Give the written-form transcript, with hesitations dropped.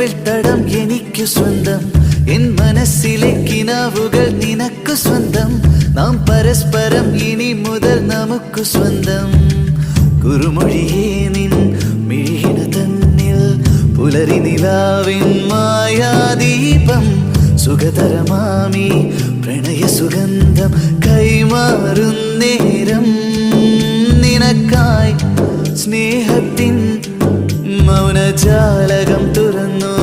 കവിൾത്തടം എനിക്കു സ്വന്തം, എൻ മനസ്സിലെ കിനാവുകൾ നിനക്കു സ്വന്തം. നാം പരസ്പരം ഇനി മുതൽ നമുക്കു സ്വന്തം. കുറുമൊഴിയേ നിൻ മിഴിയിണ തന്നിൽ പുലരി നിലാവിൻ മായാദീപം. സുഖതരമാമി പ്രണയ സുഗന്ധം കൈമാറുന്നേരം നിനക്കായി സ്നേഹത്തിൻ മൗനജാലകം തുറന്നു.